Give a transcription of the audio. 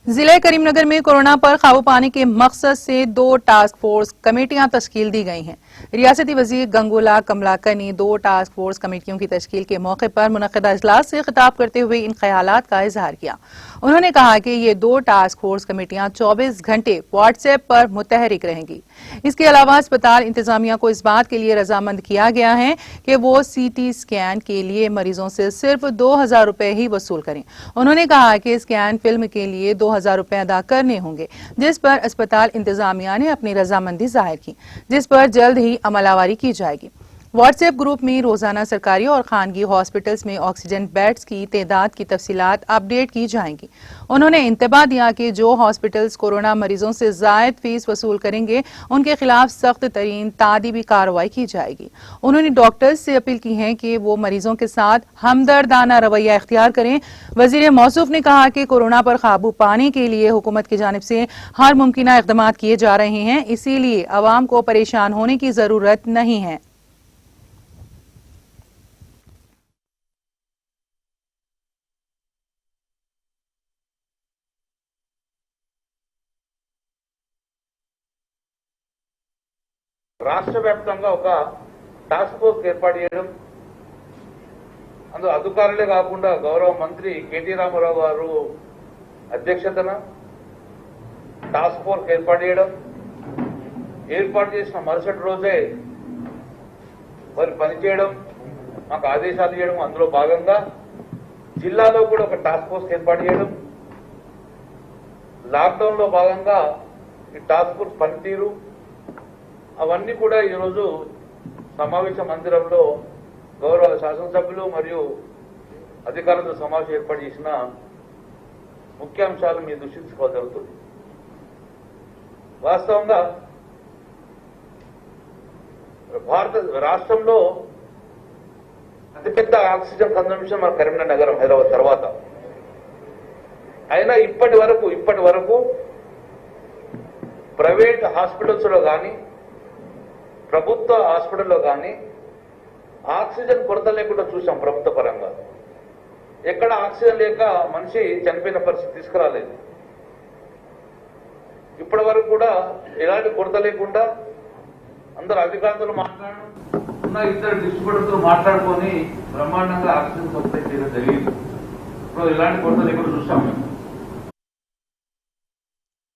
जिले करीमनगर में कोरोना पर काबू पाने के मकसद से 2 टास्क फोर्स कमेटियां तश्कील दी गई हैं। रियासती वजीर गंगूला कमलाकर ने 2 टास्क फोर्स कमेटियों की तश्कील के मौके पर मुनक़िदा इजलास से खिताब करते हुए इन ख्यालात का इजहार किया। उन्होंने कहा कि ये 2 टास्क फोर्स कमेटियां 24 घंटे व्हाट्सएप पर मुतहरिक रहेंगी। इसके अलावा अस्पताल इंतजामिया को इस बात के लिए रजामंद किया गया है कि वो CT स्कैन के लिए मरीजों से सिर्फ 2000 रुपए ही वसूल करें। उन्होंने कहा कि स्कैन फिल्म के लिए 2000 रुपए अदा करने होंगे, जिस पर अस्पताल इंतजामिया ने अपनी रजामंदी जाहिर की, जिस पर जल्द ही अमलावरी की जाएगी। व्हाट्सएप ग्रुप में रोजाना सरकारी और खानगी हॉस्पिटल्स में ऑक्सीजन बेड्स की तादाद की तफसीलात अपडेट की जाएंगी। उन्होंने इंतबाह दिया कि जो हॉस्पिटल्स कोरोना मरीजों से जायद फीस वसूल करेंगे उनके खिलाफ सख्त तरीन तादीबी कार्रवाई की जाएगी। उन्होंने डॉक्टर्स से अपील की है कि वो मरीजों के साथ हमदर्दाना रवैया इख्तियार करें। वजीर मौसूफ ने कहा कि कोरोना पर काबू पाने के लिए हुकूमत की जानिब से हर मुमकिन इक़दाम किए जा रहे हैं, इसीलिए अवाम को परेशान होने की जरूरत नहीं है। రాష్ట్ర వ్యాప్తంగా ఒక టాస్క్ ఫోర్స్ ఏర్పాటు చేయడం, అందులో అధికారులే కాకుండా గౌరవ మంత్రి కేటీ రామారావు గారు అధ్యక్షతన టాస్క్ ఫోర్స్ ఏర్పాటు చేయడం, ఏర్పాటు చేసిన మరుసటి రోజే వారు పనిచేయడం, మాకు ఆదేశాలు చేయడం, అందులో భాగంగా జిల్లాలో కూడా ఒక టాస్క్ ఫోర్స్ ఏర్పాటు చేయడం, లాక్డౌన్ లో భాగంగా ఈ టాస్క్ ఫోర్స్ పనితీరు అవన్నీ కూడా ఈరోజు సమావేశ మందిరంలో గౌరవ శాసనసభ్యులు మరియు అధికారులతో సమావేశం ఏర్పాటు చేసిన ముఖ్యాంశాలు మీ దృష్టికి తీసుకోవడం జరుగుతుంది. వాస్తవంగా భారత రాష్ట్రంలో అతిపెద్ద ఆక్సిజన్ కన్జంప్షన్ మన కరీంనగర్ నగరం హైదరాబాద్ తర్వాత. అయినా ఇప్పటి వరకు ప్రైవేట్ హాస్పిటల్స్ లో కానీ ప్రభుత్వ హాస్పిటల్లో కానీ ఆక్సిజన్ కొరత లేకుండా చూసాం. ప్రభుత్వ పరంగా ఎక్కడ ఆక్సిజన్ లేక మనిషి చనిపోయిన పరిస్థితి తీసుకురాలేదు. ఇప్పటి వరకు కూడా ఎలాంటి కొరత లేకుండా అందరు అధికారులతో మాట్లాడుతున్న ఇద్దరు డిస్ట్రిబ్యూటర్తో మాట్లాడుకొని బ్రహ్మాండంగా ఆక్సిజన్ సప్లై చేయడం జరిగింది. ఇప్పుడు ఎలాంటి కొరత లేకుండా చూసాం.